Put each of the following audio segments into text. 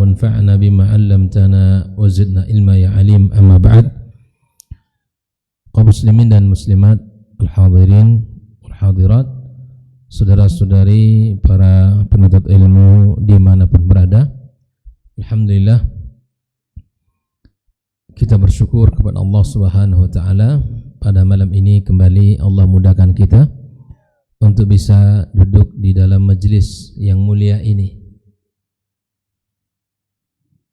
وانفعنا بما علمتنا وزدنا علما يا عليم. أما بعد, kaum muslimin dan muslimat, al-hadirin wal-hadirat, saudara-saudari para penuntut ilmu dimanapun berada, alhamdulillah kita bersyukur kepada Allah Subhanahu wa Ta'ala. Pada malam ini kembali Allah mudahkan kita untuk bisa duduk di dalam majlis yang mulia ini.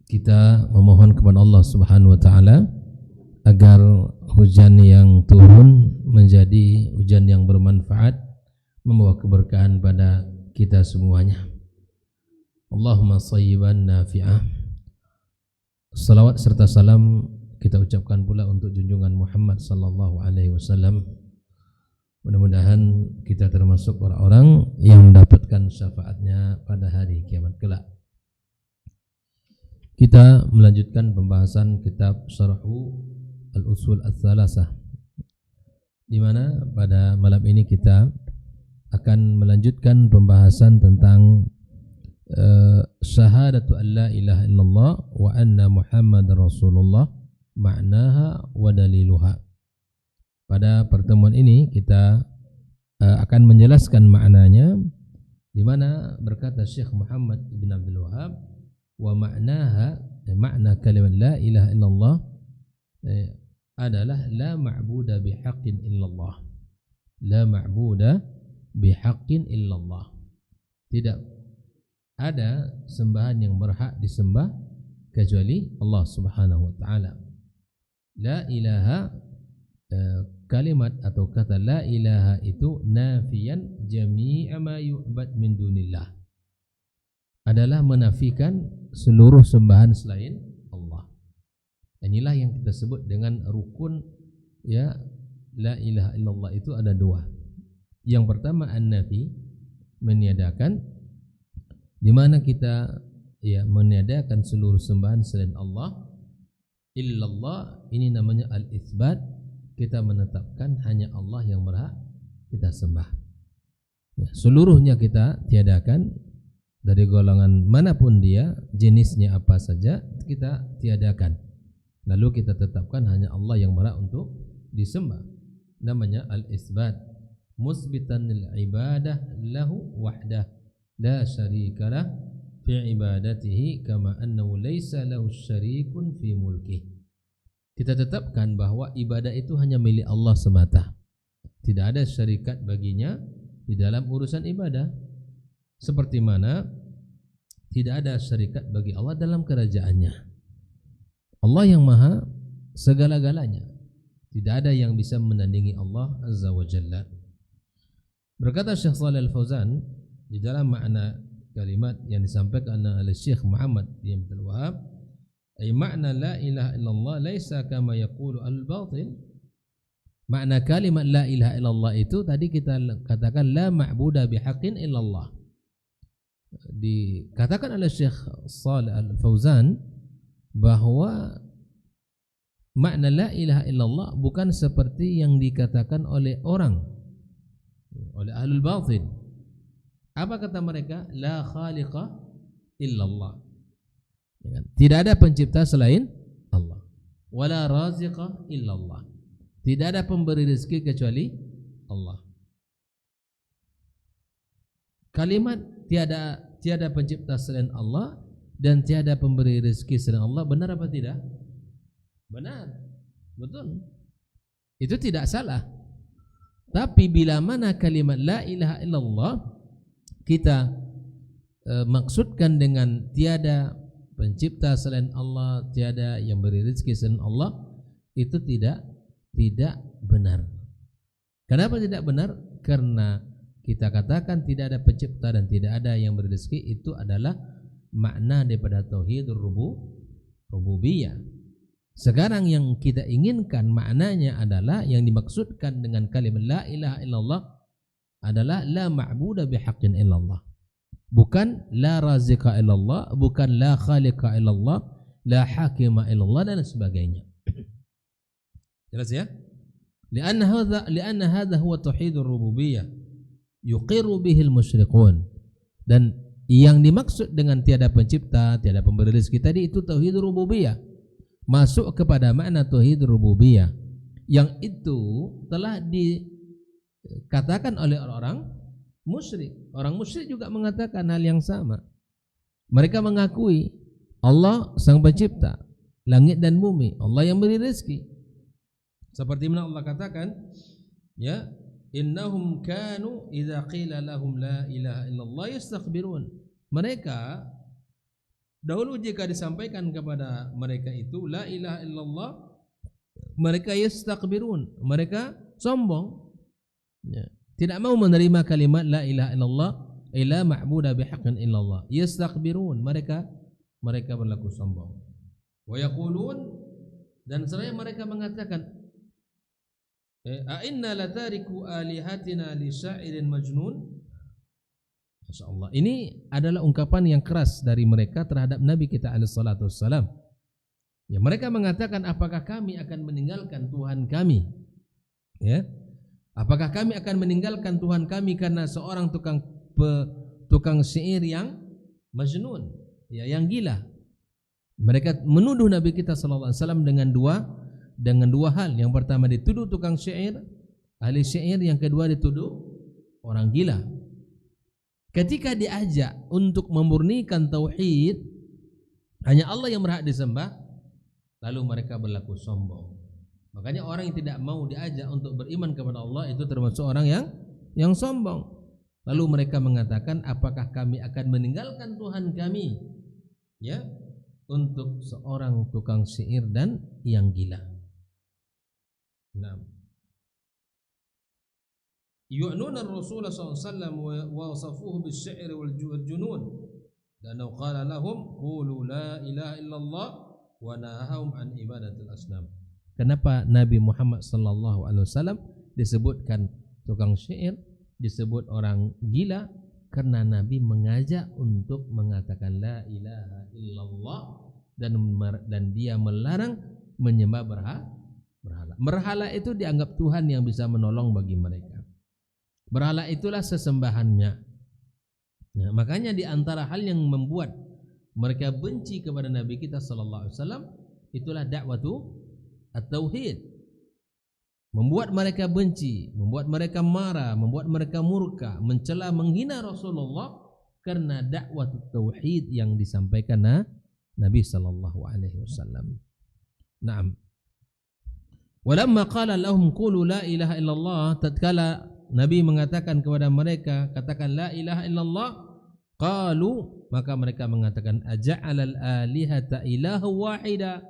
Kita memohon kepada Allah Subhanahu wa Ta'ala agar hujan yang turun menjadi hujan yang bermanfaat, membawa keberkahan pada kita semuanya. Allahumma shayyiban nafi'ah. Salawat serta salam kita ucapkan pula untuk junjungan Muhammad sallallahu alaihi wasallam. Mudah-mudahan kita termasuk orang-orang yang mendapatkan syafaatnya pada hari kiamat kelak. Kita melanjutkan pembahasan kitab Syarhu Al-Usul Ats-Tsalatsah, di mana pada malam ini kita akan melanjutkan pembahasan tentang syahadatu an la ilaha illallah wa anna Muhammadar Rasulullah, ma'naha wa daliluha. Pada pertemuan ini kita akan menjelaskan maknanya, di mana berkata Syekh Muhammad ibn Abdul Wahhab, wa ma'naha, makna kalimat la ilaha illallah adalah la ma'buda bihaqqin illallah. La ma'buda bihaqqin illallah. Tidak ada sembahan yang berhak disembah kecuali Allah Subhanahu wa Ta'ala. La ilaha, kalimat atau kata la ilaha itu nafiyan jami'a ma yu'bad min dunillah, adalah menafikan seluruh sembahan selain Allah. Inilah yang kita sebut dengan rukun, ya, la ilaha illallah itu ada dua. Yang pertama an-nafi, meniadakan, di mana kita meniadakan seluruh sembahan selain Allah. Illallah, ini namanya al-itsbat, kita menetapkan hanya Allah yang berhak kita sembah. Ya, seluruhnya kita tiadakan, dari golongan manapun dia, jenisnya apa saja kita tiadakan. Lalu kita tetapkan hanya Allah yang berhak untuk disembah. Namanya al-itsbat, musbitan lil ibadah lahu wahdah la syarikalah fi ibadatihi kama annahu laisa lahu syarikun fi mulkih. Kita tetapkan bahwa ibadah itu hanya milik Allah semata. Tidak ada syarikat baginya di dalam urusan ibadah. Seperti mana tidak ada syarikat bagi Allah dalam kerajaannya. Allah yang maha segala-galanya. Tidak ada yang bisa menandingi Allah Azza wa Jalla. Berkata Syekh Shalih Al-Fauzan di dalam makna kalimat yang disampaikan oleh Syekh Muhammad bin Abdul Wahhab, ay makna la ilaha illallah laisa kama yaqulu al-batil. Makna kalimat la ilaha illallah itu tadi kita katakan la ma'buda bihaqqin illallah. Dikatakan oleh Syekh Shalih Al-Fauzan bahwa makna la ilaha illallah bukan seperti yang dikatakan oleh orang, oleh ahlul batil. Apa kata mereka? La khaliqa illallah. Tidak ada pencipta selain Allah. Wala raziqa illallah. Tidak ada pemberi rezeki kecuali Allah. Kalimat tiada pencipta selain Allah dan tiada pemberi rezeki selain Allah, benar apa tidak? Benar, betul. Itu tidak salah. Tapi bila mana kalimat la ilaha illallah kita maksudkan dengan tiada pencipta selain Allah, tiada yang beri rezeki selain Allah, itu tidak benar. Kenapa tidak benar? Karena kita katakan tidak ada pencipta dan tidak ada yang beri rezeki, itu adalah makna daripada tauhidur rububiyah. Sekarang yang kita inginkan maknanya adalah, yang dimaksudkan dengan kalimat la ilaha illallah adalah la ma'buda bihaqqin illallah. Bukan la raziqa illallah, bukan la khaliqa illallah, la hakima illallah dan sebagainya. Jelas ya? Lianna hadha huwa tauhidur rububiyah yuqirru bihi al-musyrikun. Dan Yang dimaksud dengan tiada pencipta, tiada pemberi rezeki tadi itu tauhid rububiyah. Masuk kepada makna tauhid rububiyah. Yang itu telah dikatakan oleh orang musyrik. Orang musyrik juga mengatakan hal yang sama. Mereka mengakui Allah sang pencipta langit dan bumi, Allah yang beri rezeki. Seperti mana Allah katakan, ya, innahum kanu idza qila lahum la ilaha illallah yastakbirun. Mereka dahulu jika disampaikan kepada mereka itu la ilaha illallah, mereka yastakbirun, mereka sombong, ya, tidak mau menerima kalimat la ilaha illallah, la ma'budu bihaqqin illallah. Yastakbirun, mereka berlaku sombong. Wa yaqulun, dan seraya mereka mengatakan, a inna latariku alihatina li syairin majnun. Masyaallah. Ini adalah ungkapan yang keras dari mereka terhadap Nabi kita alaihi salatu wassalam. Ya, mereka mengatakan, apakah kami akan meninggalkan Tuhan kami? Ya. Apakah kami akan meninggalkan Tuhan kami karena seorang tukang syair yang majnun, ya, yang gila? Mereka menuduh Nabi kita sallallahu alaihi wasallam dengan dua hal. Yang pertama dituduh tukang syair, ahli syair, yang kedua dituduh orang gila. Ketika diajak untuk memurnikan tauhid, hanya Allah yang berhak disembah, lalu mereka berlaku sombong. Makanya orang yang tidak mau diajak untuk beriman kepada Allah itu termasuk orang yang sombong. Lalu mereka mengatakan, apakah kami akan meninggalkan Tuhan kami, ya, untuk seorang tukang syair dan yang gila. Nah, yu'nuna Rasulullah SAW wa wasafuhu bis-sya'r wal-junun, dan qala lahum qulu la ilaha illallah wa nahahum an ibadatil asnam. Kenapa Nabi Muhammad sallallahu alaihi wasallam disebutkan tukang syair, disebut orang gila? Karena Nabi mengajak untuk mengatakan la ilaha illallah, dan dia melarang menyembah berhala. Berhala itu dianggap Tuhan yang bisa menolong bagi mereka. Berhala itulah sesembahannya. Nah, makanya di antara hal yang membuat mereka benci kepada Nabi kita sallallahu alaihi wasallam itulah dakwatu at-tauhid. Membuat mereka benci, membuat mereka marah, membuat mereka murka, mencela, menghina Rasulullah karena dakwatu tauhid yang disampaikan Nabi sallallahu alaihi wasallam. Naam. Walamma qala lahum qulu la ilaha illallah, tatkala Nabi mengatakan kepada mereka, katakan la ilaha illallah, qalu, maka mereka mengatakan, aja'alal alihata ilaha wahida.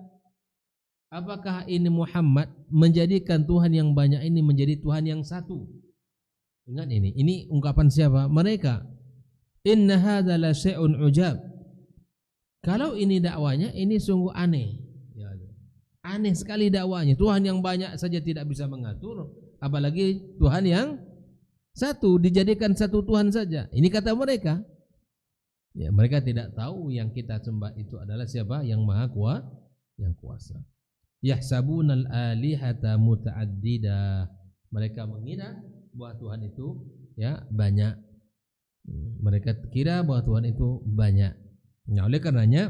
Apakah ini Muhammad menjadikan Tuhan yang banyak ini menjadi Tuhan yang satu? Ingat ini ungkapan siapa? Mereka. Inna hadza la syai'un ujab. Kalau ini dakwanya, ini sungguh aneh. Aneh sekali dakwanya. Tuhan yang banyak saja tidak bisa mengatur, apalagi Tuhan yang satu, dijadikan satu Tuhan saja. Ini kata mereka. Ya, mereka tidak tahu yang kita sembah itu adalah siapa? Yang maha kuasa. Yahsabunal alihata muta'addida. Mereka mengira bahwa Tuhan itu, ya, banyak. Mereka kira bahwa Tuhan itu banyak. Nah, oleh karenanya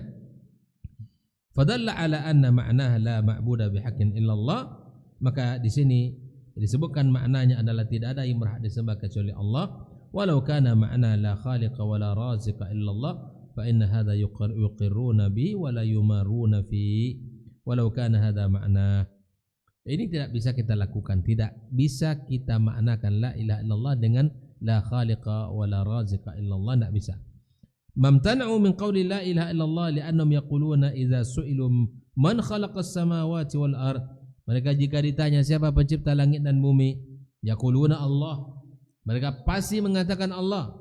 fadalla ala anna ma'naha la ma'budu bihaqqin illallah, maka di sini disebutkan maknanya adalah tidak ada yang berhak disembah kecuali Allah. Walau kana ma'na la khaliqa wa la raziqa illallah fa inna hadha yuqirruna bi wa la yumaruna fi. Walau kana hadha ma'na. Ini tidak bisa kita lakukan, tidak bisa kita maknakan la ilaha illallah dengan la khaliqa wa la raziqa illallah, tidak bisa. Mamtana'u min qawli la ilaha illallah li'annahum yaquluna idza su'ilu man khalaqas samawati wal ard. Mereka jika ditanya siapa pencipta langit dan bumi, yaquluna Allah. Mereka pasti mengatakan Allah.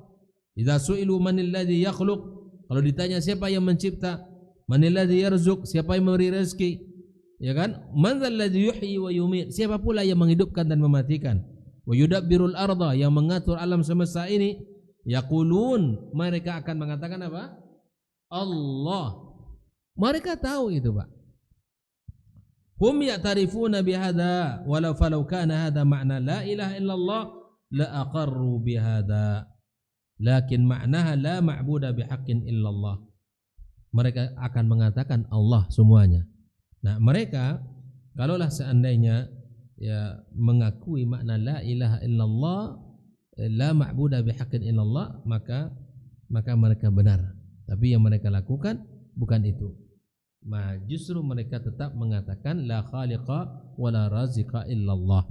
Idza su'ilu manil ladzi yakhluq, kalau ditanya siapa yang mencipta, manil ladzi yarzuq, siapa yang memberi rezeki, ya kan? Man dzal ladzi yuhyi wa yumiit, siapa pula yang menghidupkan dan mematikan. Wa yudabbirul arda, yang mengatur alam semesta ini. Yaqulun, mereka akan mengatakan apa? Allah. Mereka tahu itu, Pak. Hum ya'tarifuna bihadza walau falau kana hadza ma'na la ilaha illallah la aqarru bihadza lakin ma'naha la ma'buda bihaqqin illallah. Mereka akan mengatakan Allah semuanya. Nah, mereka kalaulah seandainya ya mengakui makna la ilaha illallah, la ma'buda bihaqqin illallah, maka mereka benar. Tapi yang mereka lakukan bukan itu. Justru mereka tetap mengatakan la khaliqa wala raziqa illallah.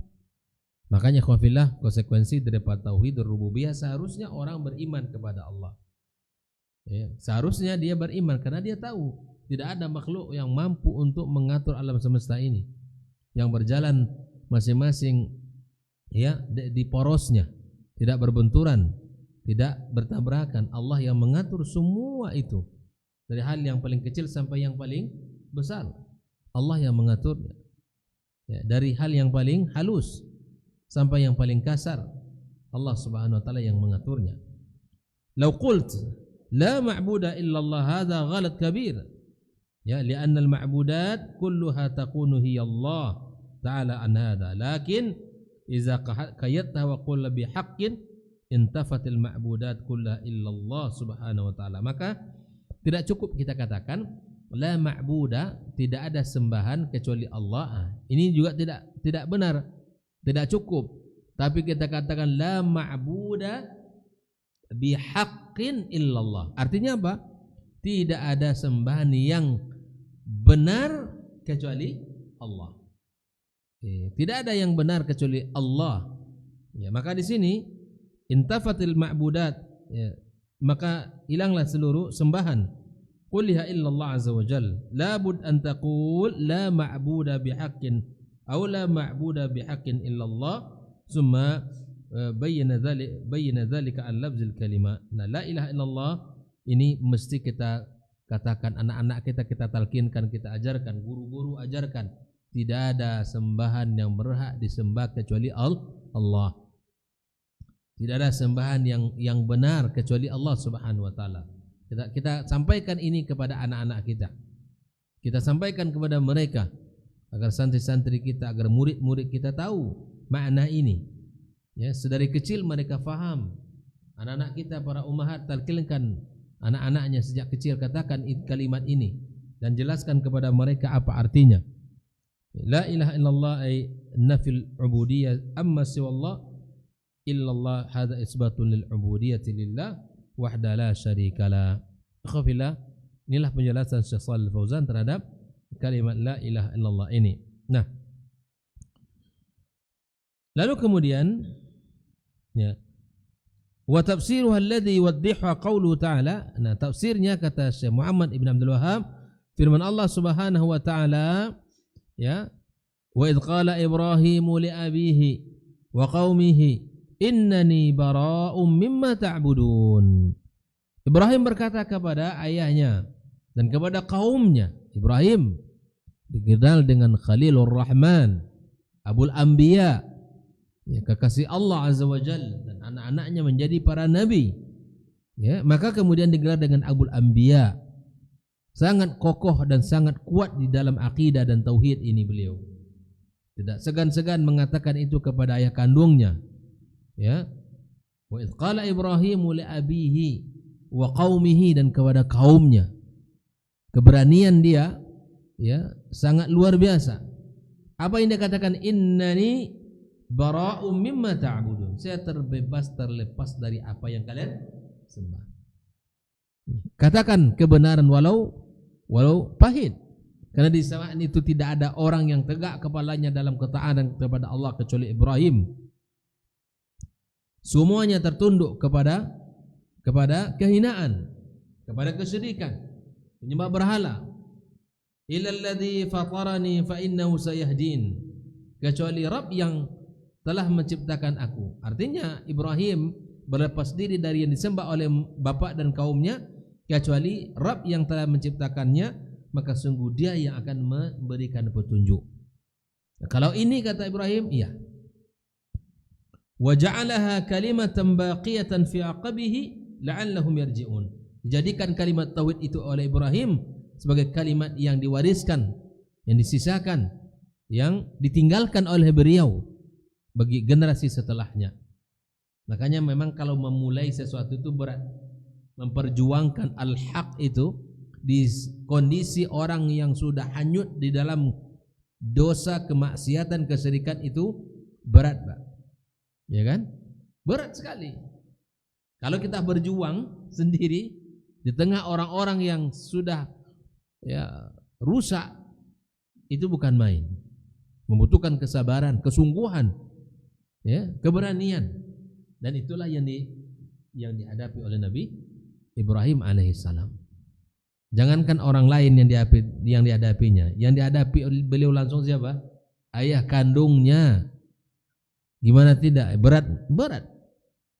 Makanya khawfillah, konsekuensi daripada tauhid rububiyah, seharusnya orang beriman kepada Allah. Ya, seharusnya dia beriman karena dia tahu tidak ada makhluk yang mampu untuk mengatur alam semesta ini, yang berjalan masing-masing ya di porosnya, tidak berbenturan, tidak bertabrakan. Allah yang mengatur semua itu, dari hal yang paling kecil sampai yang paling besar. Allah yang mengaturnya. Ya, dari hal yang paling halus sampai yang paling kasar, Allah Subhanahu wa taala yang mengaturnya. Lau qult la ma'buda illallah hadha ghalat kabir. Ya, li'anna al-ma'budat kulluha takunu hiya Allah ta'ala an hadha. Lakin idza qayyadta wa qul bi haqqin intafatil ma'budat kullaha illallah subhanahu wa ta'ala. Maka tidak cukup kita katakan la ma'buda, tidak ada sembahan kecuali Allah. Ini juga tidak benar, tidak cukup. Tapi kita katakan la ma'buda bihaqqin illallah. Artinya apa? Tidak ada sembahan yang benar kecuali Allah. Tidak ada yang benar kecuali Allah. Ya, maka di sini intafatil ma'budat, ya, maka hilanglah seluruh sembahan. Qul ya illallah azza wa jalla. La bud an taqul la ma'buda bihaqqin aw la ma'buda bihaqqin illallah. Summa bayyana dzalika al-lafzil kalimah. Nah, la ilaha illallah ini mesti kita katakan, anak-anak kita talkinkan, kita ajarkan, guru-guru ajarkan. Tidak ada sembahan yang berhak disembah kecuali Allah. Tidak ada sembahan yang benar kecuali Allah Subhanahu wa taala. Kita sampaikan ini kepada anak-anak kita. Kita sampaikan kepada mereka agar santri-santri kita, agar murid-murid kita tahu makna ini. Ya, sedari kecil mereka faham. Anak-anak kita, para ummahat, talqinkan anak-anaknya sejak kecil, katakan kalimat ini dan jelaskan kepada mereka apa artinya. La ilaha illallah ay nafil ubudiyyah amma siwallah illallah, hadza isbatun lil ubudiyyati lillah wahda la syarikalah. Khafillah, inilah penjelasan Syekh Shalih Fauzan terhadap kalimat la ilaha illallah ini. Nah, lalu kemudian ya, wa tafsiruha alladhi yuwaddihu qawluhu ta'ala. Nah, tafsirnya kata Syekh Muhammad Ibn Abdul Wahhab, firman Allah Subhanahu wa taala, ya, wa idh qala Ibrahimu li abihi wa qaumihi innani bara'um mimma ta'budun. Ibrahim berkata kepada ayahnya dan kepada kaumnya. Ibrahim dikenal dengan Khalilur Rahman, Abul Anbiya, ya, kekasih Allah Azza wa Jalla, dan anak-anaknya menjadi para nabi. Ya, maka kemudian digelar dengan Abul Anbiya. Sangat kokoh dan sangat kuat di dalam akidah dan tauhid ini beliau. Tidak segan-segan mengatakan itu kepada ayah kandungnya. Ya. Wa idh qala Ibrahimu li abihi wa qaumihi, dan kepada kaumnya. Keberanian dia, ya, sangat luar biasa. Apa yang dia katakan? Innani bara'um mimma ta'budun. Saya terlepas dari apa yang kalian sembah. Katakan kebenaran walau pahit. Karena di zaman itu tidak ada orang yang tegak kepalanya dalam ketaatan kepada Allah kecuali Ibrahim. Semuanya tertunduk kepada kehinaan, kepada kesyirikan, menyembah berhala. Illal ladzi fatarani fa innahu sayahdin. Kecuali Rabb yang telah menciptakan aku. Artinya Ibrahim berlepas diri dari yang disembah oleh bapak dan kaumnya, kecuali Rabb yang telah menciptakannya, maka sungguh dia yang akan memberikan petunjuk. Nah, kalau ini kata Ibrahim, iya. Wa ja'alaha kalimatan baqiyatan fi aqabihi la'allahum yarji'un. Dijadikan kalimat tauhid itu oleh Ibrahim sebagai kalimat yang diwariskan, yang disisakan, yang ditinggalkan oleh beliau bagi generasi setelahnya. Makanya memang kalau memulai sesuatu itu berat. Memperjuangkan al-haq itu di kondisi orang yang sudah hanyut di dalam dosa, kemaksiatan, kesyirikan itu berat, Pak. Ya kan? Berat sekali. Kalau kita berjuang sendiri di tengah orang-orang yang sudah rusak, itu bukan main. Membutuhkan kesabaran, kesungguhan, keberanian. Dan itulah yang dihadapi oleh Nabi Ibrahim alaihissalam. Jangankan orang lain yang dihadapinya, yang dihadapi beliau langsung siapa? Ayah kandungnya. Gimana tidak? Berat.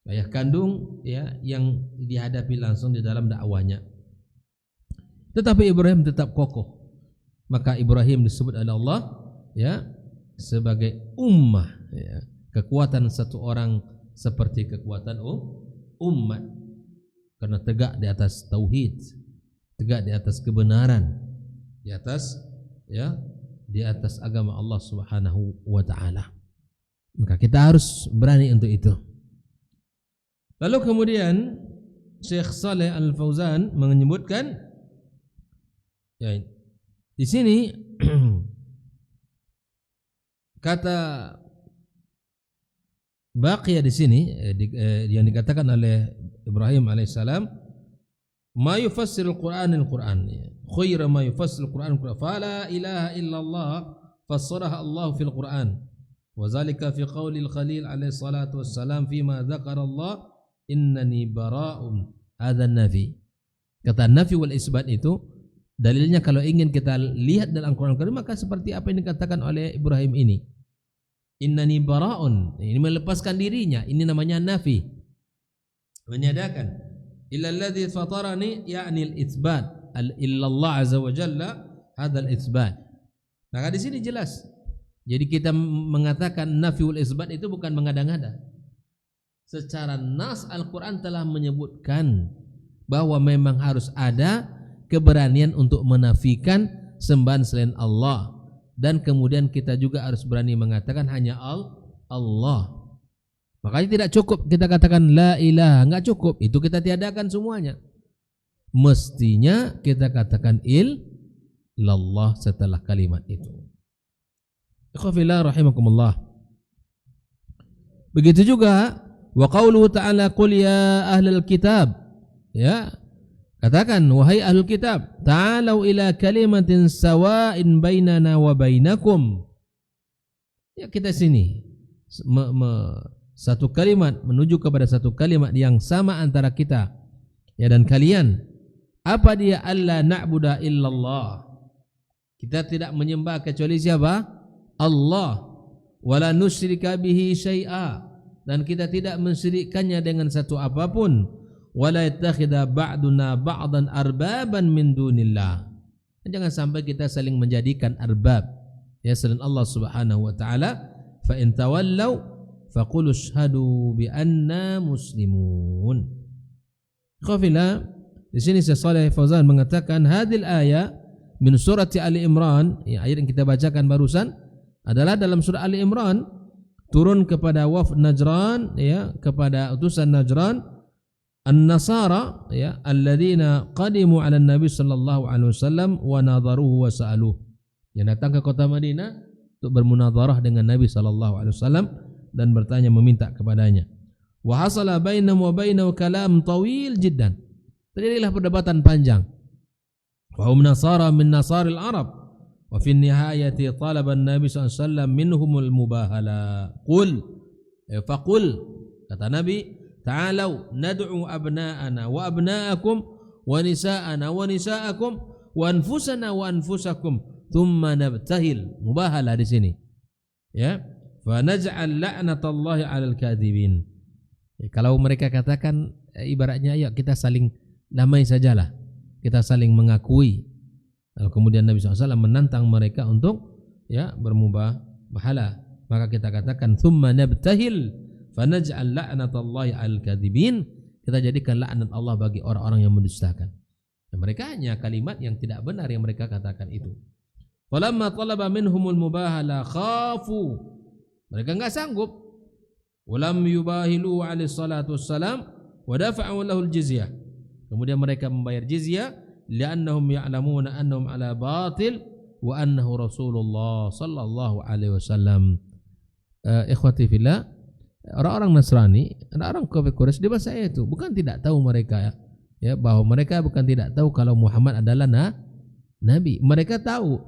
Ayah kandung yang dihadapi langsung di dalam dakwanya. Tetapi Ibrahim tetap kokoh. Maka Ibrahim disebut oleh Allah sebagai ummah, kekuatan satu orang seperti kekuatan umat, karena tegak di atas tauhid, tegak di atas kebenaran, di atas agama Allah Subhanahu wa taala. Maka kita harus berani untuk itu. Lalu kemudian Syekh Saleh Al-Fauzan menyebutkan di sini kata Baqiyah di sini yang dikatakan oleh Ibrahim alaihissalam, ma yufassirul Qur'anil Qur'an, khairu ma yufassirul Qur'an fala ilaha illallah fassaraha Allah fil Qur'an, wa zalika fi qaulil Khalil alaihi salatu wassalam fima dzakara Allah innani bara'un. Hadza nafi. Kata nafi wal isbat itu dalilnya kalau ingin kita lihat dalam Al-Qur'an Karim, maka seperti apa yang dikatakan oleh Ibrahim ini. Innani bara'un, ini melepaskan dirinya, ini namanya nafi. Menyatakan illalladzi fatarani ya'ni al-itsbat, illallah azza wa jalla hadzal itsbat. Maka di sini jelas. Jadi kita mengatakan nafi wal isbat itu bukan mengada-ngada. Secara nas Al-Qur'an telah menyebutkan bahwa memang harus ada keberanian untuk menafikan sembahan selain Allah. Dan kemudian kita juga harus berani mengatakan hanya Allah. Makanya tidak cukup kita katakan la ilaha, enggak cukup. Itu kita tiadakan semuanya. Mestinya kita katakan illallah setelah kalimat itu. Ikhwafillah rahimakumullah. Begitu juga wa qauluhu ta'ala qul ya ahlal kitab. Katakan wahai ahlul kitab, ta'alau ila kalimatin sawa'in bainana wa bainakum. Kita sini satu kalimat menuju kepada satu kalimat yang sama antara kita dan kalian. Apa dia? Alla na'budu illallah. Kita tidak menyembah kecuali siapa? Allah. Wala nusyrika bihi syai'a. Dan kita tidak mensyirikkannya dengan satu apapun. Wala yattakhidha ba'duna ba'dan arbaban min dunillah. Jangan sampai kita saling menjadikan arbab selain Allah Subhanahu wa taala. Fa in tawallaw faqul ashhadu bi anna muslimun. Khafila di sini Syekh Shalih Fauzan mengatakan hadil ayat min surati Ali Imran, ayat yang kita bacakan barusan adalah dalam surah Ali Imran, turun kepada wafd Najran, kepada utusan Najran, An-Nasara, alladzina qadimu 'ala Nabi sallallahu alaihi wasallam wa nadharuhu wa sa'aluhu. Yang datang ke kota Madinah untuk bermunadharah dengan Nabi sallallahu alaihi wasallam dan bertanya, meminta kepadanya. Wa hasala bainahum wa bainahu kalam tawil jiddan. Terjadilah perdebatan panjang. Wa hum nasara min nasaril Arab. Wa fi nihayati talaba an-Nabi sallallahu alaihi wasallam minhumul mubahala. Faqul, kata Nabi, ta'alau nad'u abna'ana wa abna'akum wa nisa'ana wa nisa'akum wa anfusana wa anfusakum thumma nabtahil. Mubahalah di sini. Fa naj'al la'natallahi 'alal kadhibin. Kalau mereka katakan ibaratnya ayo kita saling damai sajalah. Kita saling mengakui. Lalu kemudian Nabi SAW menantang mereka untuk bermubahalah. Maka kita katakan thumma nabtahil fanaj'al la'natallahi 'alal kadhibin. Kita jadikan laknat Allah bagi orang-orang yang mendustakan. Dan mereka hanya kalimat yang tidak benar yang mereka katakan itu. Falamma talaba minhumul mubahala khafu. Mereka enggak sanggup. Walam yubahilu alaihi salatu wassalam wa dafa'u lahu al-jizyah. Kemudian mereka membayar jizyah li'annahum ya'lamuna annahum ala batil wa annahu Rasulullah sallallahu alaihi wasallam. Ikhwati fillah, orang-orang Nasrani, orang-orang kafir Quraisy di masa itu bukan tidak tahu mereka ya bahwa mereka bukan tidak tahu kalau Muhammad adalah nabi. Mereka tahu.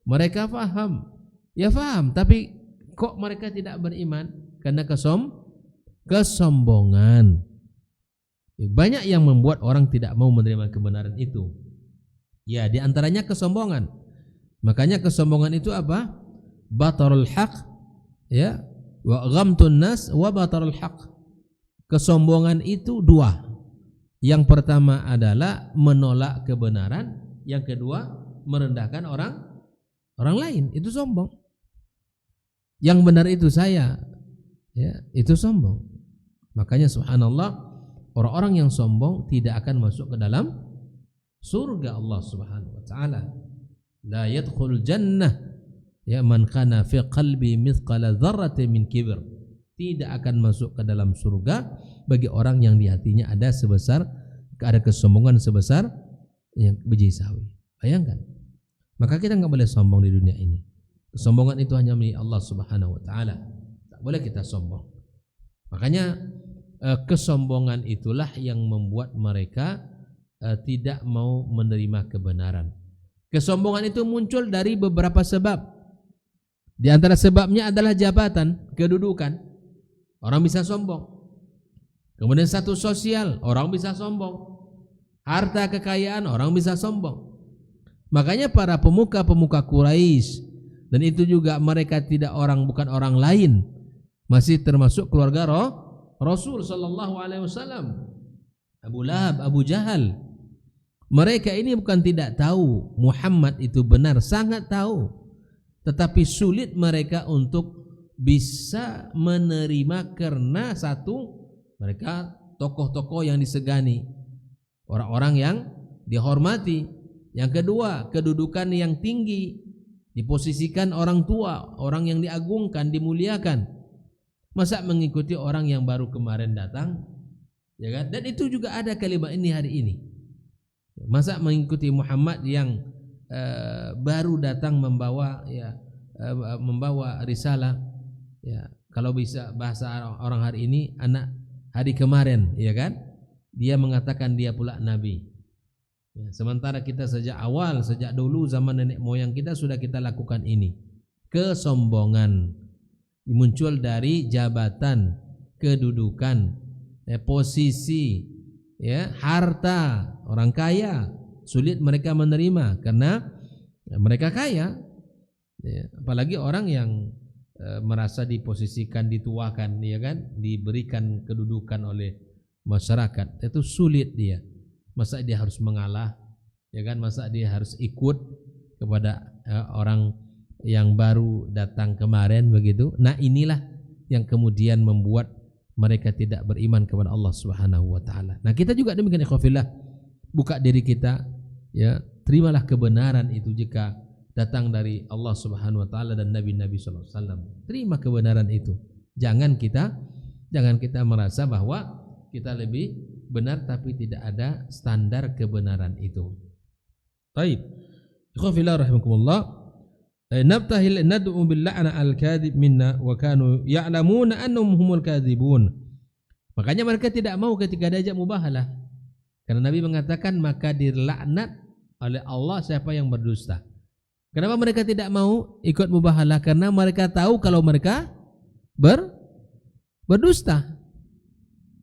Mereka faham. Ya faham, tapi kok mereka tidak beriman? Karena kesombongan. Banyak yang membuat orang tidak mau menerima kebenaran itu. Ya, di antaranya kesombongan. Makanya kesombongan itu apa? Batarul haq, ya, wa ghamtun nas wa batarul haq. Kesombongan itu dua. Yang pertama adalah menolak kebenaran, yang kedua merendahkan orang lain. Itu sombong. Yang benar itu saya, ya, itu sombong. Makanya subhanallah, orang-orang yang sombong tidak akan masuk ke dalam surga Allah Subhanahu wa taala. La yadkhul jannah ya man kana fi qalbi mithqala dzarratin min kibr. Tidak akan masuk ke dalam surga bagi orang yang di hatinya ada kesombongan sebesar yang biji sawi. Bayangkan. Maka kita enggak boleh sombong di dunia ini. Kesombongan itu hanya milik Allah Subhanahu wa taala. Tak boleh kita sombong. Makanya kesombongan itulah yang membuat mereka tidak mau menerima kebenaran. Kesombongan itu muncul dari beberapa sebab. Di antara sebabnya adalah jabatan, kedudukan. Orang bisa sombong. Kemudian status sosial, orang bisa sombong. Harta kekayaan, orang bisa sombong. Makanya para pemuka-pemuka Quraisy, dan itu juga mereka bukan orang lain, masih termasuk keluarga Rasul sallallahu alaihi wasallam. Abu Lahab, Abu Jahal. Mereka ini bukan tidak tahu Muhammad itu benar, sangat tahu. Tetapi sulit mereka untuk bisa menerima karena satu, mereka tokoh-tokoh yang disegani, orang-orang yang dihormati. Yang kedua, kedudukan yang tinggi, diposisikan orang tua, orang yang diagungkan, dimuliakan. Masa mengikuti orang yang baru kemarin datang, ya kan? Dan itu juga ada kalimat ini hari ini. Masa mengikuti Muhammad yang baru datang membawa risalah, ya, kalau bisa bahasa orang hari ini, anak hari kemarin, ya kan? Dia mengatakan dia pula nabi. Ya, sementara kita sejak dulu zaman nenek moyang kita sudah kita lakukan ini. Kesombongan muncul dari jabatan, kedudukan, posisi, ya, harta. Orang kaya sulit mereka menerima karena mereka kaya. Ya, apalagi orang yang merasa diposisikan, dituakan, ya kan, diberikan kedudukan oleh masyarakat, itu sulit dia. Masa dia harus mengalah, ya kan? Masa dia harus ikut kepada orang yang baru datang kemarin begitu. Nah, inilah yang kemudian membuat mereka tidak beriman kepada Allah Subhanahu wa taala. Nah, kita juga demikian ikhwafillah. Buka diri kita, ya, terimalah kebenaran itu jika datang dari Allah Subhanahu wa taala dan nabi-nabi sallallahu alaihi wasallam. Terima kebenaran itu. Jangan kita merasa bahwa kita lebih benar tapi tidak ada standar kebenaran itu. Baik. Ikhwafillah rahimakumullah. Nabtahil nad'u bil la'na al-kadhib minna wa kanu ya'lamuna annahum humul kadhibun. Makanya mereka tidak mau ketika diajak mubahalah. Karena Nabi mengatakan maka dilaknat oleh Allah siapa yang berdusta. Kenapa mereka tidak mau ikut mubahalah? Karena mereka tahu kalau mereka berdusta.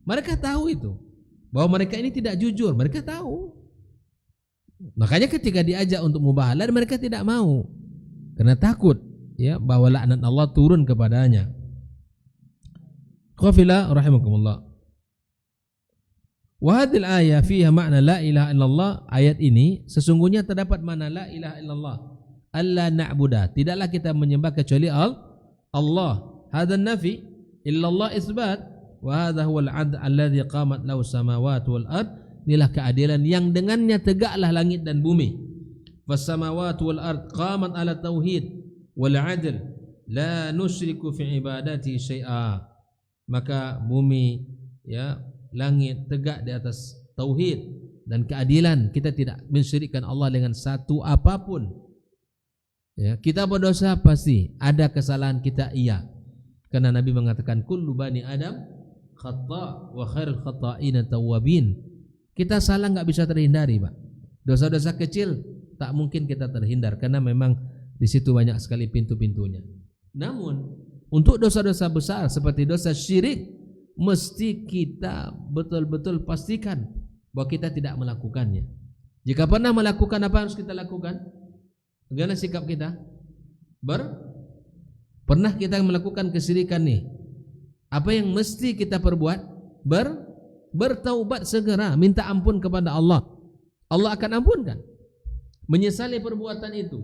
Mereka tahu itu. Bahwa mereka ini tidak jujur, mereka tahu. Makanya ketika diajak untuk mubahalah mereka tidak mau. Karena takut, ya, bahwa laknat Allah turun kepadanya. Qafila rahimakumullah. Wa hadhil ayah fiha makna la ilaha illallah. Ayat ini sesungguhnya terdapat makna la ilaha illallah. Alla na'budah, tidaklah kita menyembah kecuali Allah. Hadzal nafi illallah isbat. Wa hadha huwal 'adl alladhi qamat lahu samawati wal ard. Inilah keadilan yang dengannya tegaklah langit dan bumi. Fas samawati wal ard qamat ala tauhid wal 'adl la nusyriku fi ibadati syai'a. maka bumi, ya, langit tegak di atas tauhid dan keadilan. Kita tidak mensyirikkan Allah dengan satu apapun. Ya, kita berdosa pasti, ada kesalahan kita, iya. Karena Nabi mengatakan kullu bani Adam khata' wa khairul khata'ina tawwabin. Kita salah enggak bisa terhindari, Pak. Dosa-dosa kecil tak mungkin kita terhindar karena memang di situ banyak sekali pintu-pintunya. Namun untuk dosa-dosa besar seperti dosa syirik, mesti kita betul-betul pastikan bahwa kita tidak melakukannya. Jika pernah melakukan, apa harus kita lakukan? Bagaimana sikap kita? Pernah kita melakukan kesyirikan nih? Apa yang mesti kita perbuat? Bertaubat segera, minta ampun kepada Allah. Allah akan ampunkan. Menyesali perbuatan itu,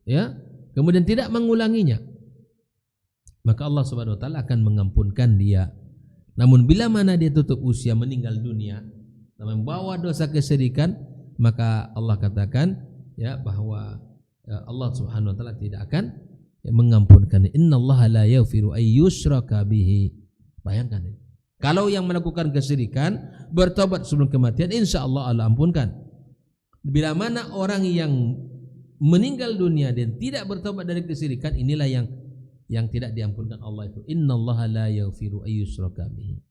ya, kemudian tidak mengulanginya, maka Allah Subhanahu wa taala akan mengampunkan dia. Namun bila mana dia tutup usia, meninggal dunia dan membawa dosa kesyirikan, maka Allah katakan, ya, bahwa Allah Subhanahu wa taala tidak akan mengampunkan. Innallaha la yaghfiru ay yushraka bihi. Bayangkan ini. Kalau yang melakukan kesyirikan bertobat sebelum kematian, insyaallah Allah ampunkan. Bila mana orang yang meninggal dunia dan tidak bertobat dari kesyirikan, inilah yang tidak diampunkan Allah itu. Innallaha la yaghfiru ay yushraka bihi.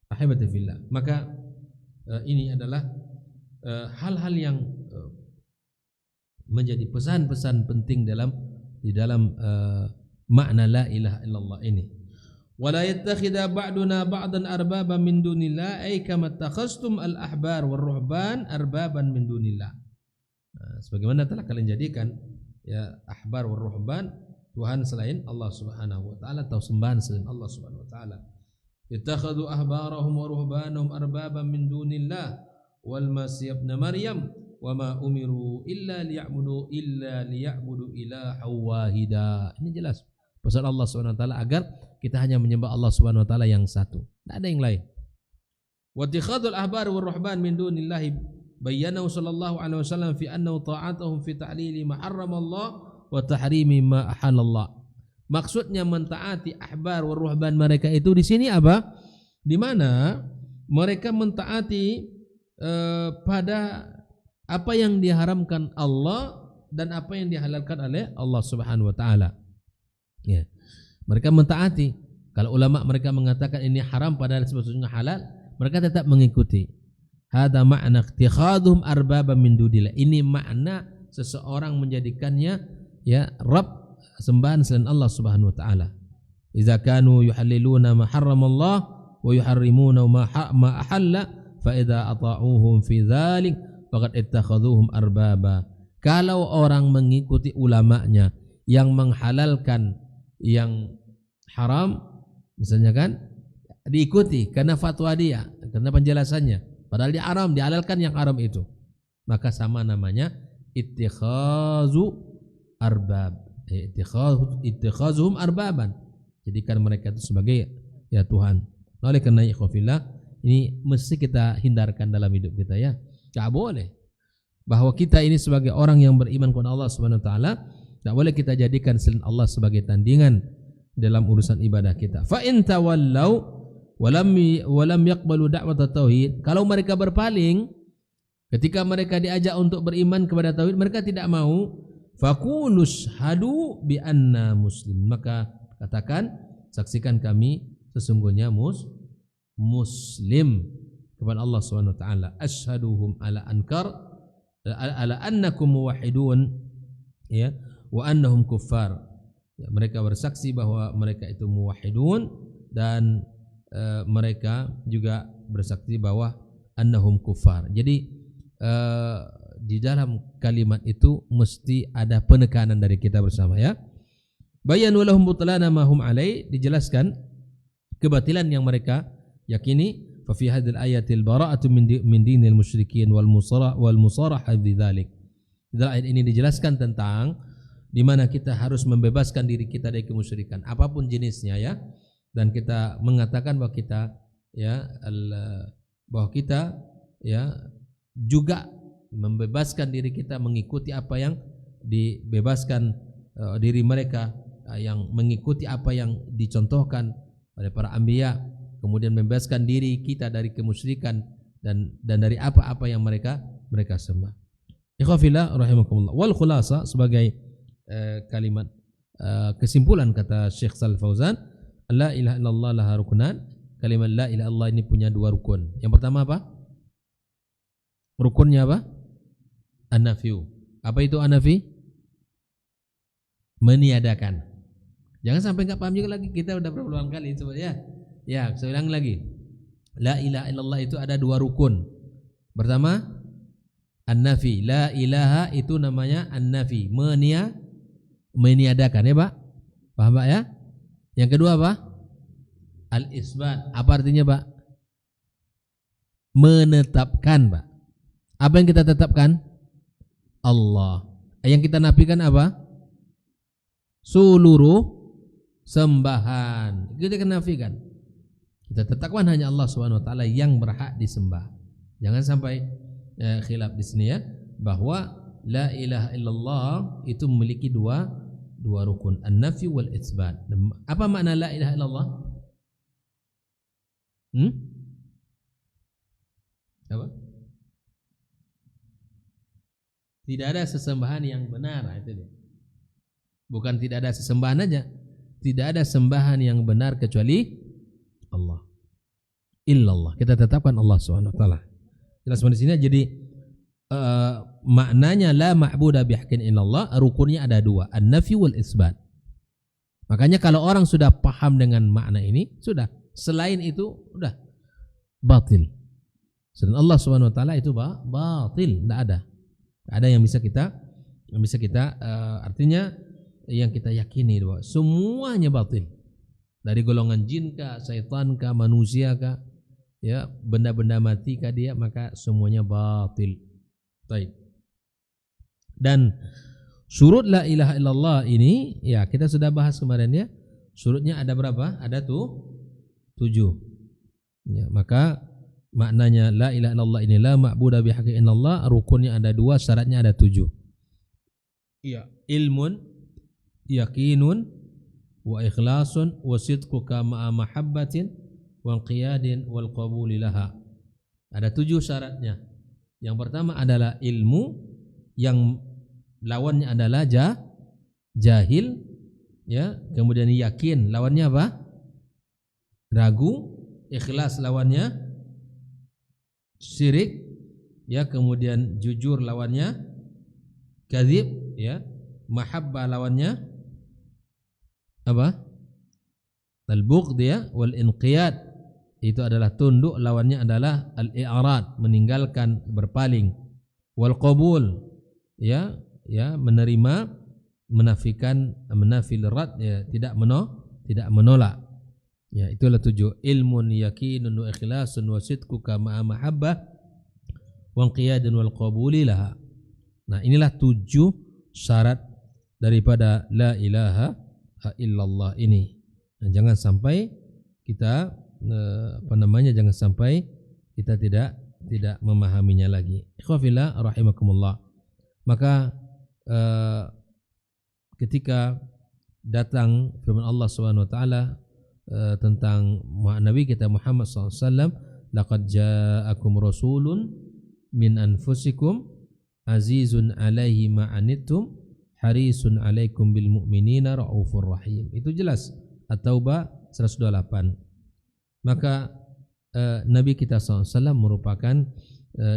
Ahibati fillah. Maka ini adalah hal-hal yang menjadi pesan-pesan penting di dalam makna la ilaha illallah ini. Wala yattakhidha ba'duna ba'dan arbaban min dunillah ay kama takhastum al-ahbar war-ruhban arbaban min dunillah. Sebagaimana telah kalian jadikan, ya, ahbar war-ruhban Tuhan selain Allah Subhanahu wa taala atau sembahan selain Allah Subhanahu wa taala. Ittakhadhu ahbarahum wa ruhbanahum arbaban min dunillah wal masih ibn Maryam wama umiru illa liya'budu ilaha wahida. Ini jelas pesan Allah Subhanahu wa taala agar kita hanya menyembah Allah Subhanahu wa taala yang satu, tidak ada yang lain. Wa ittikhadul ahbar war ruhban min dunillahi bayyanahu sallallahu alaihi wasallam fi annahu ta'atuhum fi ta'lili ma harrama Allah wa tahrimi ma ahallallah. Maksudnya mentaati ahbar war ruhban mereka itu di sini apa? Di mana mereka mentaati pada apa yang diharamkan Allah dan apa yang dihalalkan oleh Allah Subhanahu wa taala. Ya. Mereka mentaati. Kalau ulama mereka mengatakan ini haram padahal sebetulnya halal, mereka tetap mengikuti. Hada makna ittikhadhum arbaban min dunillah. Ini makna seseorang menjadikannya, ya, Rabb, sembahan selain Allah Subhanahu wa taala. Idza kanu yuhalliluna ma harramallah wa yuharrimuna ma ahalla fa idza ata'uhum fi dzalik faqad ittakhadhuhum arbaba. Kalau orang mengikuti ulamanya yang menghalalkan yang haram, misalnya kan, diikuti karena fatwa dia, karena penjelasannya, padahal dia haram, dihalalkan yang haram itu, maka sama namanya ittikhazu arbab, ittikhazuhum arbaban, jadikan mereka itu sebagai, ya, Tuhan. Oleh karena ikhwafillah, ini mesti kita hindarkan dalam hidup kita, ya. Tidak boleh bahwa kita ini sebagai orang yang beriman kepada Allah Subhanahu wa taala, tidak boleh kita jadikan selain Allah sebagai tandingan dalam urusan ibadah kita. Fa in tawallau walam yaqbalu da'wat tauhid. Kalau mereka berpaling ketika mereka diajak untuk beriman kepada tauhid, mereka tidak mau. Faqulu syhadu bi anna muslim. Maka katakan, saksikan kami sesungguhnya muslim kepada Allah Subhanahu wa taala. Asyhaduhum ala annakum muwahhidun, ya, wa annahum kuffar. Ya, mereka bersaksi bahwa mereka itu muwahhidun dan mereka juga bersaksi bahwa annahum kuffar. Jadi di dalam kalimat itu mesti ada penekanan dari kita bersama, ya. Bayanu lahum butlana ma hum alai, dijelaskan kebatilan yang mereka yakini. Fa fi hadhil ayatil bara'atu min dinil musyrikin wal musarahah bidzalik. Dalam ayat ini dijelaskan tentang di mana kita harus membebaskan diri kita dari kemusyrikan apapun jenisnya, ya, dan kita mengatakan bahwa kita, ya, bahwa kita, ya, juga membebaskan diri kita mengikuti apa yang dibebaskan diri mereka, yang mengikuti apa yang dicontohkan oleh para anbiya, kemudian membebaskan diri kita dari kemusyrikan dan dari apa-apa yang mereka sembah. Ikhwafillah rahimakumullah. Wal khulasa sebagai kalimat kesimpulan kata Syekh Shalih Fauzan, la ilaha illallah laha rukunan. Kalimat la ilaha illallah ini punya dua rukun. Yang pertama apa? Rukunnya apa? An-nafyu. Apa itu an-nafi? Meniadakan. Jangan sampai enggak paham juga lagi, kita udah berulang kali coba ya. Ya, saya ulang lagi. La ilaha illallah itu ada dua rukun. Pertama, an-nafi. La ilaha itu namanya an-nafi, meniadakan ya, Pak? Paham, Pak ya? Yang kedua apa? Al-isbat. Apa artinya, Pak? Menetapkan, Pak. Apa yang kita tetapkan? Allah. Yang kita nafikan apa? Seluruh sembahan. Kita nafikan. Kita tetapkan hanya Allah Subhanahu wa taala yang berhak disembah. Jangan sampai khilaf di sini ya, bahwa la ilaha illallah itu memiliki dua rukun, an-nafi wal itsbat. Apa makna la ilaha illallah? Apa? Tidak ada sesembahan yang benar, itu dia. Bukan tidak ada sesembahan aja, tidak ada sembahan yang benar kecuali Allah. Illallah. Kita tetapkan Allah Subhanahu wa taala. Jelas di sini. Jadi maknanya la ma'budu bihaqqin illallah, rukunnya ada dua, an-nafi wal isbat. Makanya kalau orang sudah paham dengan makna ini, sudah. Selain itu sudah batil. Selain Allah Subhanahu wa taala itu batil, tidak ada. Ada yang bisa kita artinya yang kita yakini bahwa semuanya batil. Dari golongan jin kah, syaitan kah, manusia kah, ya, benda-benda mati kah dia, maka semuanya batil. Baik. Dan syurut la ilaha illallah ini ya kita sudah bahas kemarin ya. Syurutnya ada berapa? Ada 7. Ya, maka maknanya la ilaha illallah ini la ma'budu bihaqqin illallah, rukunnya ada 2, syaratnya ada 7. Iya, ilmun, yakinun, wa ikhlasun, wa sidquka ma'a mahabbatin, wa qiyadin wal qabuli laha. Ada 7 syaratnya. Yang pertama adalah ilmu, yang lawannya adalah jahil, ya. Kemudian yakin, lawannya apa? Ragu. Ikhlas lawannya syirik, ya. Kemudian jujur lawannya kadzib, ya. Mahabbah lawannya apa? Al-bughd, ya. Wal inqiyad itu adalah tunduk, lawannya adalah al-i'rad, meninggalkan, berpaling. Wal qabul, ya, menerima, menafikan, menafil rad, ya, tidak menolak. Ya, itulah 7. Ilmun, yakinun, wa ikhlasun, wa sidquka ma'a mahabbah, wa inqiyadun wal qabuli laha. Nah, inilah 7 syarat daripada la ilaha illallah ini. Nah, jangan sampai kita jangan sampai kita tidak memahaminya lagi. Ikhwafillah rahimakumullah. Maka ketika datang firman Allah Subhanahu wa taala tentang Nabi kita Muhammad SAW, laqad ja'akum rasulun min anfusikum azizun alaihi ma'anittum harisun alaikum bil mu'minina raufur rahim. Itu jelas. At-Taubah 128. Maka Nabi kita SAW merupakan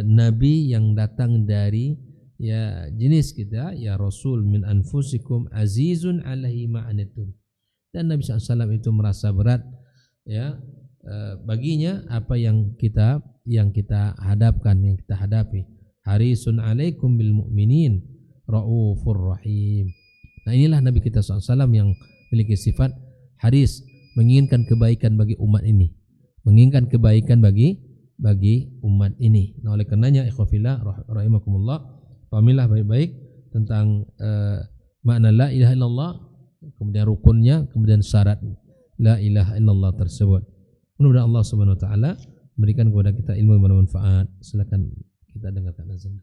Nabi yang datang dari ya jenis kita, ya Rasul min anfusikum azizun alaihi ma'anittum. Dan Nabi SAW itu merasa berat ya baginya apa yang kita hadapkan, yang kita hadapi. Harisun alaikum bil mu'minin raufur rahim. Nah, inilah Nabi kita SAW yang memiliki sifat haris, menginginkan kebaikan bagi umat ini, menginginkan kebaikan bagi umat ini. Nah, oleh karenanya ikhwafillah rahimakumullah, pahamilah baik-baik tentang makna la ilaha illallah, kemudian rukunnya, kemudian syarat la ilaha illallah tersebut. Mudah-mudahan Allah Subhanahu wa taala berikan kepada kita ilmu yang bermanfaat. Silakan kita dengarkan azan.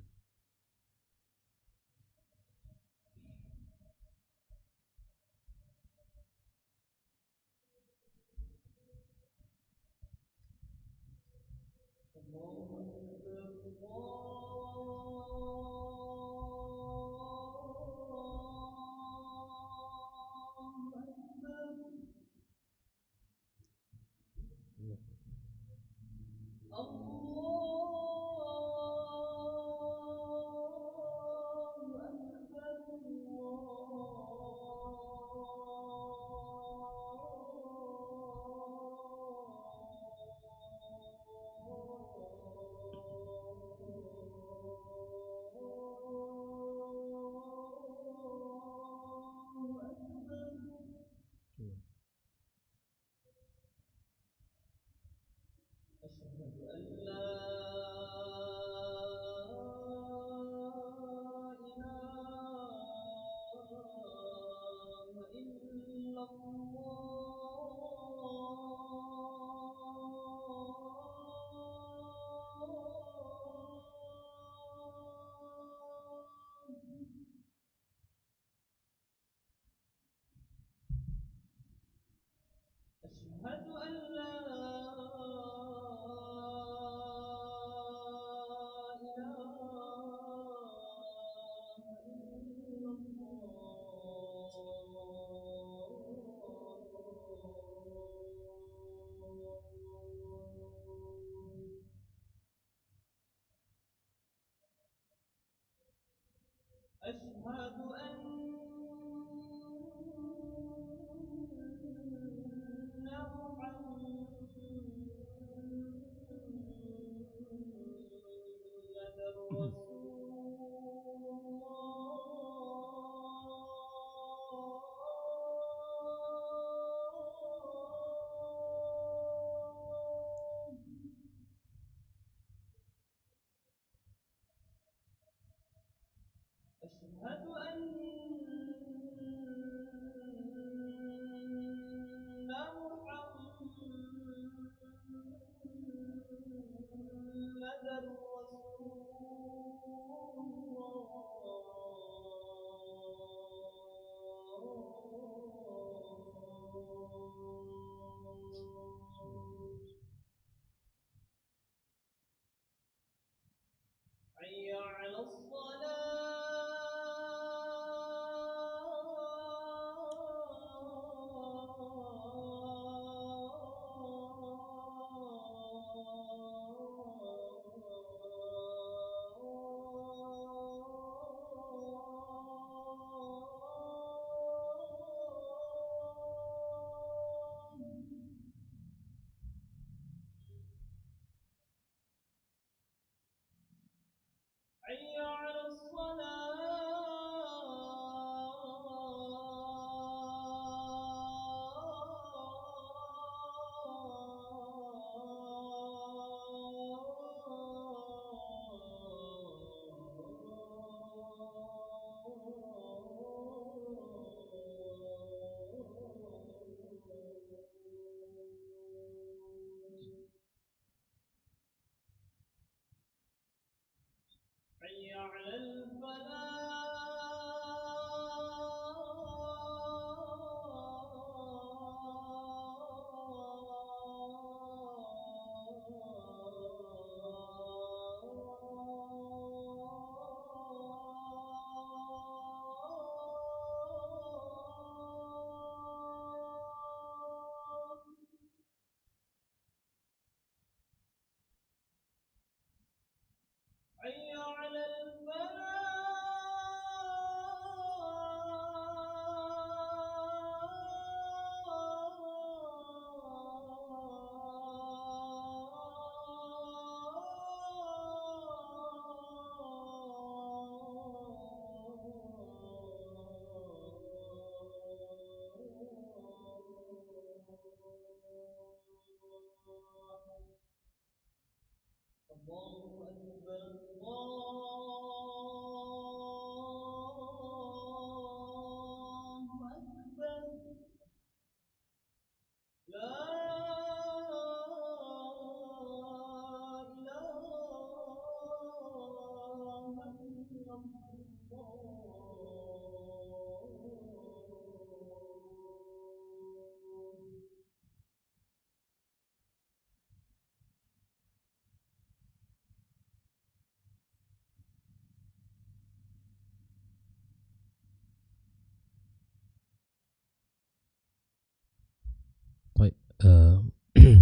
Baik,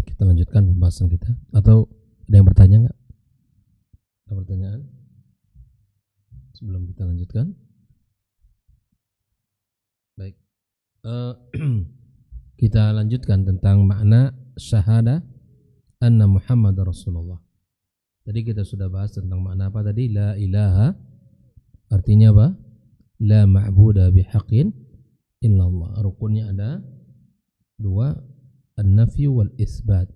kita lanjutkan pembahasan kita. Atau ada yang bertanya nggak? Ada pertanyaan sebelum kita lanjutkan? Baik, kita lanjutkan tentang makna syahadah anna Muhammad Rasulullah. Tadi kita sudah bahas tentang makna apa tadi? La ilaha, artinya apa? La ma'buda bihaqqin illallah. Rukunnya ada dua, an-nafyu wal isbat.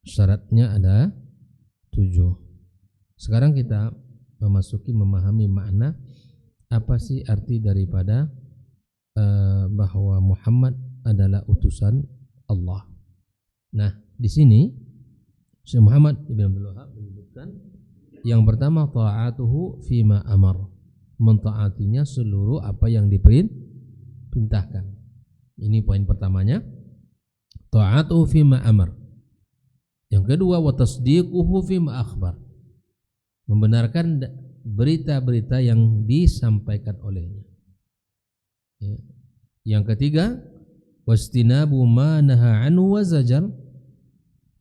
Syaratnya ada 7. Sekarang kita memahami makna apa sih arti daripada bahwa Muhammad adalah utusan Allah. Nah, di sini Syekh Muhammad Ibn Abdul Wahhab menyebutkan yang pertama ta'atuhu fima amar, mentaatinya seluruh apa yang diperintahkan. Ini poin pertamanya, ta'atuhu fima amar. Yang kedua wa tasdiquhu fima akhbar, membenarkan berita-berita yang disampaikan olehnya. Ya. Yang ketiga wastinabu ma naha anhu wa zajar,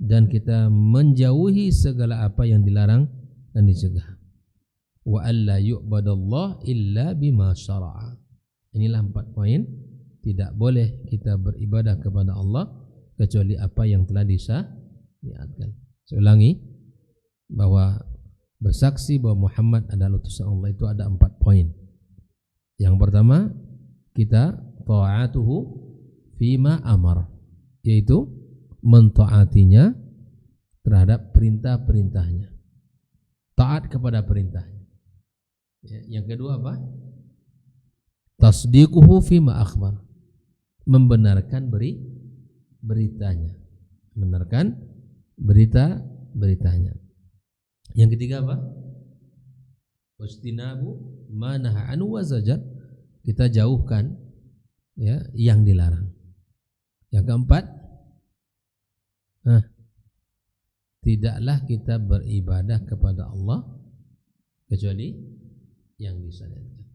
dan kita menjauhi segala apa yang dilarang dan dicegah. Wa alla yu'badallah illa bima syara'a. Inilah 4 poin. Tidak boleh kita beribadah kepada Allah kecuali apa yang telah disyariatkan. Saya ulangi bahwa bersaksi bahwa Muhammad adalah utusan Allah itu ada 4 poin. Yang pertama, kita ta'atuhu fima amar, yaitu mentaatinya terhadap perintah-perintahnya, taat kepada perintahnya. Yang kedua apa? Tasdiquhu fima akhbar, membenarkan beritanya, membenarkan beritanya. Yang ketiga apa? Wastinabu ma naha anhu wa zajar, kita jauhkan ya yang dilarang. Yang keempat, tidaklah kita beribadah kepada Allah kecuali yang disyariatkan.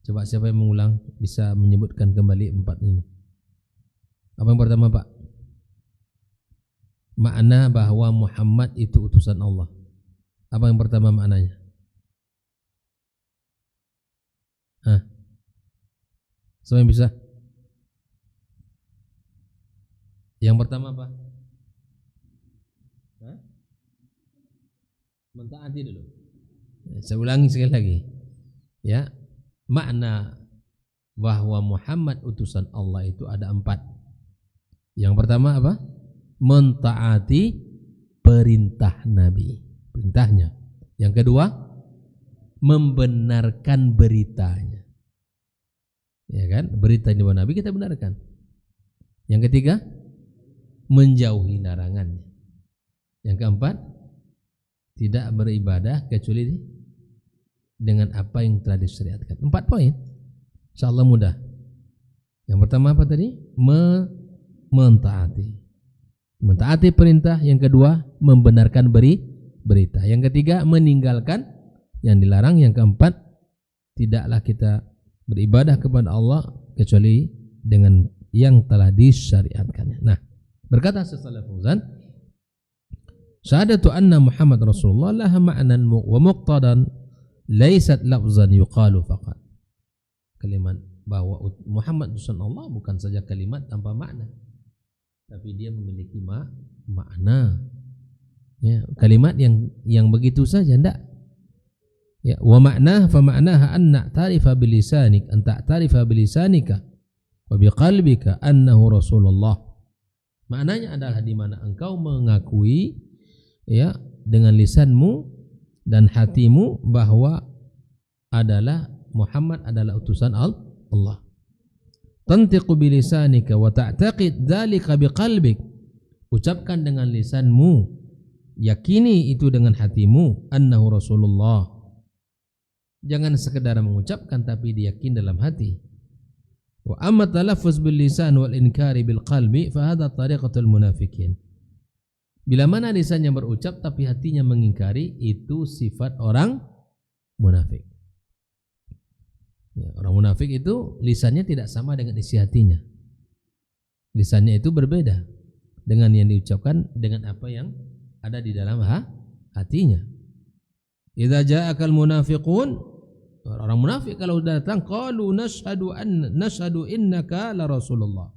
Coba siapa yang mengulang bisa menyebutkan kembali 4 ini. Apa yang pertama, Pak? Makna bahwa Muhammad itu utusan Allah. Apa yang pertama maknanya? Siapa yang bisa? Yang pertama apa? Mentaati dulu. Saya ulangi sekali lagi. Ya, makna bahwa Muhammad utusan Allah itu ada 4. Yang pertama apa? Mentaati perintah Nabi, perintahnya. Yang kedua, membenarkan beritanya. Ya kan? Berita yang dibawa Nabi kita benarkan. Yang ketiga, menjauhi larangannya. Yang keempat, tidak beribadah kecuali dengan apa yang telah disyariatkan. 4 poin. Insyaallah mudah. Yang pertama apa tadi? Mentaati. Mentaati perintah. Yang kedua, membenarkan berita. Yang ketiga, meninggalkan yang dilarang. Yang keempat, tidaklah kita beribadah kepada Allah kecuali dengan yang telah disyariatkannya. Nah, berkata Syaikh Fauzan, syahadatu anna Muhammad Rasulullah laha ma'nan wa muqtadan laysat lafzan yuqalu faqat. Kalimat bahwa Muhammad utusan Allah bukan saja kalimat tanpa makna, tapi dia memiliki makna. Ya, kalimat yang begitu saja enggak. Ya, wa ma'nah fa ma'naha an ta'rifa bilisanik an ta'rifa bilisanika wa biqalbika annahu Rasulullah. Maknanya adalah di mana engkau mengakui ya dengan lisanmu dan hatimu bahwa adalah Muhammad adalah utusan Allah. Tantiqu bilisanika wa ta'taqid dzalika biqalbik. Ucapkan dengan lisanmu, yakini itu dengan hatimu, annahu Rasulullah. Jangan sekedar mengucapkan tapi diyakini dalam hati. Wa amma talaffuz bil lisan wal inkari bil qalbi fa hadha tariqatul munafiqin. Bila mana lisannya berucap tapi hatinya mengingkari, itu sifat orang munafik. Ya, orang munafik itu lisannya tidak sama dengan isi hatinya. Lisannya itu berbeda dengan yang diucapkan dengan apa yang ada di dalam hatinya. Idza ja'akal munafiqun, orang munafik kalau datang, qalu nashhadu innaka la rasulullah.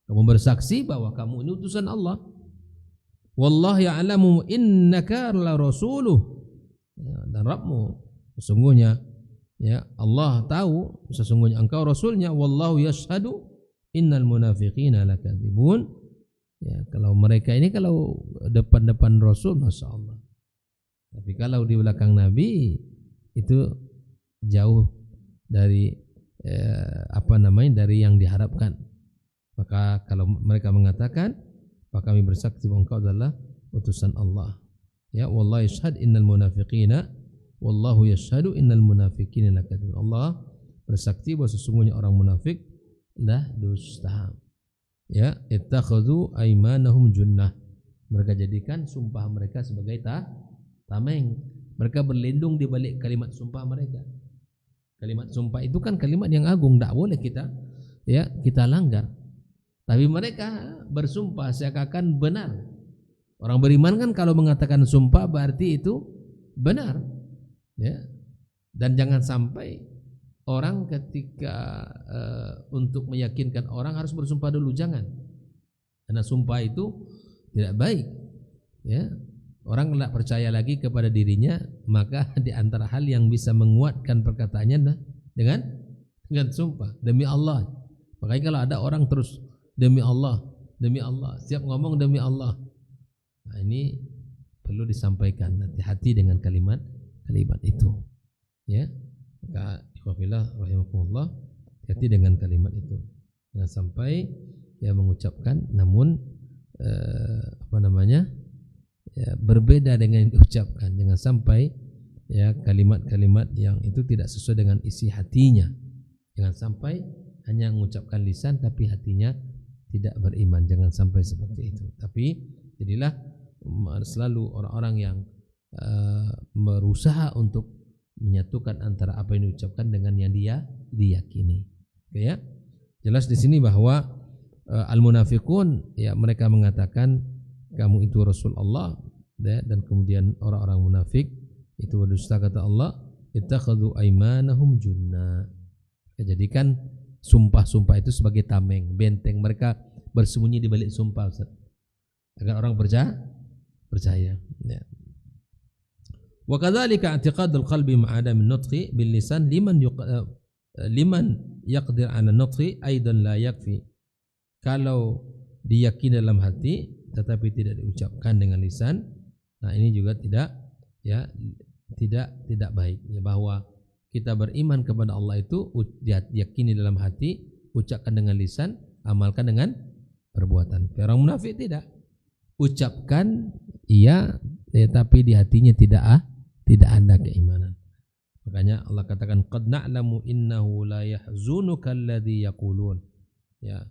Kamu bersaksi bahwa kamu ini utusan Allah. Wallahu ya'lamu innaka la rasuluh. Ya, dan Rabbmu sesungguhnya ya Allah tahu sesungguhnya engkau rasulnya. Wallahu yashhadu innal munafiqina lakadzibun. Ya, kalau mereka ini kalau depan-depan Rasul, masya Allah. Tapi kalau di belakang Nabi itu jauh dari dari yang diharapkan. Maka kalau mereka mengatakan, maka kami bersaksi bahwa engkau adalah utusan Allah. Ya, wallahi yashhad innal munafiqina wallahu yashhadu innal munafiqina lakadzibun. Allah bersaksi bahwa sesungguhnya orang munafik adalah dusta. Ya, ittakhadhu aymanahum junnah. Mereka jadikan sumpah mereka sebagai tameng. Mereka berlindung di balik kalimat sumpah mereka. Kalimat sumpah itu kan kalimat yang agung, tidak boleh kita langgar. Tapi mereka bersumpah seakan benar. Orang beriman kan kalau mengatakan sumpah berarti itu benar. Ya. Dan jangan sampai orang ketika untuk meyakinkan orang harus bersumpah dulu, jangan. Karena sumpah itu tidak baik. Ya. Orang tidak percaya lagi kepada dirinya, maka di antara hal yang bisa menguatkan perkataannya dengan sumpah demi Allah. Makanya kalau ada orang terus demi Allah, setiap ngomong demi Allah, nah ini perlu disampaikan, hati-hati dengan kalimat itu. Ya, maka ikhwafillah rahimakumullah, hati dengan kalimat itu. Jangan sampai mengucapkan namun berbeda dengan yang diucapkan. Jangan sampai kalimat-kalimat yang itu tidak sesuai dengan isi hatinya. Jangan sampai hanya mengucapkan lisan tapi hatinya tidak beriman. Jangan sampai seperti itu. Tapi jadilah selalu orang-orang yang berusaha untuk menyatukan antara apa yang diucapkan dengan yang dia diyakini. Oke, ya. Jelas di sini bahwa al-munafiqun mereka mengatakan kamu itu Rasul Allah, dan kemudian orang-orang munafik itu berdusta, kata Allah, ittakhadhu aymanahum junna. Jadikan sumpah-sumpah itu sebagai tameng, benteng. Mereka bersembunyi di balik sumpah, Ustaz, agar orang percaya. Ya. Wa kadzalika i'tiqadul qalbi ma'adam an-nutqi bil lisan liman yaqdir 'ala an-nutqi aidan la yakfi. Kalau diyakini dalam hati tetapi tidak diucapkan dengan lisan, nah ini juga tidak baik. Ya, bahwa kita beriman kepada Allah itu diyakini dalam hati, ucapkan dengan lisan, amalkan dengan perbuatan. Orang munafik tidak, ucapkan iya, tapi di hatinya tidak ada keimanan. Makanya Allah katakan qad na'lamu innahu la yahzunuka alladhi yaqulun. Ya,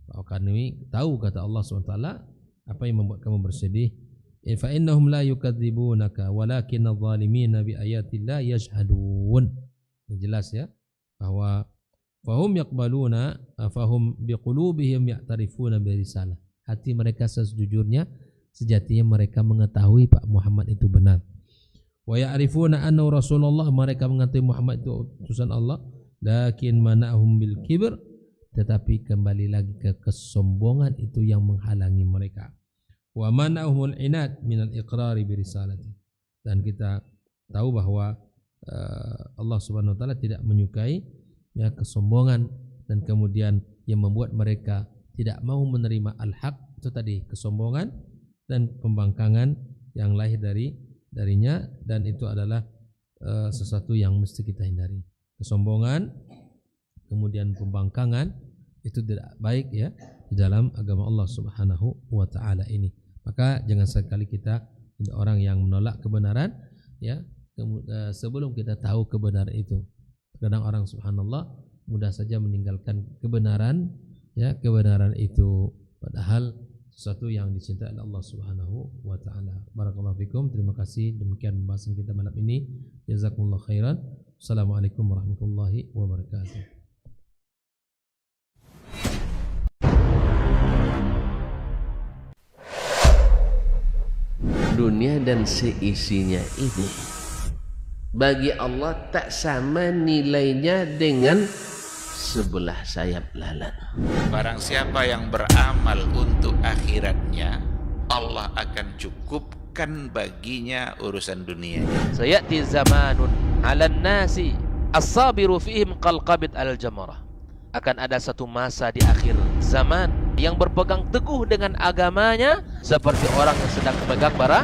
kami tahu, kata Allah SWT, apa yang membuat kamu bersedih. Fa innahum la yukadzibunaka walakin adh-dhalimina bi ayatillah yajhadun. Jelas ya, bahwa fahum yaqbaluna fahum biqulubihim ya'tarifuna bi risalah. Hati mereka sejujurnya sejatinya mereka mengetahui Pak Muhammad itu benar. Wa ya'rifuna anna Rasulullah, mereka mengetahui Muhammad itu utusan Allah, lakin mana'hum bil kibr, tetapi kembali lagi ke kesombongan itu yang menghalangi mereka. Wa mana'humul inad minal iqrari bi risalati. Dan kita tahu bahwa Allah Subhanahu wa taala tidak menyukai kesombongan, dan kemudian yang membuat mereka tidak mau menerima al-haq itu tadi kesombongan dan pembangkangan yang lahir darinya, dan itu adalah sesuatu yang mesti kita hindari. Kesombongan kemudian pembangkangan itu tidak baik ya di dalam agama Allah Subhanahu wa taala ini. Maka jangan sekali kita jadi orang yang menolak kebenaran ya sebelum kita tahu kebenaran itu. Kadang orang subhanallah mudah saja meninggalkan kebenaran itu, padahal sesuatu yang dicintai oleh Allah Subhanahu wa taala. Barakallahu fikum. Terima kasih, demikian pembahasan kita malam ini. Jazakumullah khairan. Assalamualaikum warahmatullahi wabarakatuh. Dunia dan seisinya ini bagi Allah tak sama nilainya dengan sebelah sayap lalat. Barang siapa yang beramal untuk akhiratnya, Allah akan cukupkan baginya urusan dunianya. Sayati zamanun 'alan nasi as-sabiru fihim qalqabit al-jamarah. Akan ada satu masa di akhir zaman yang berpegang teguh dengan agamanya seperti orang yang sedang memegang bara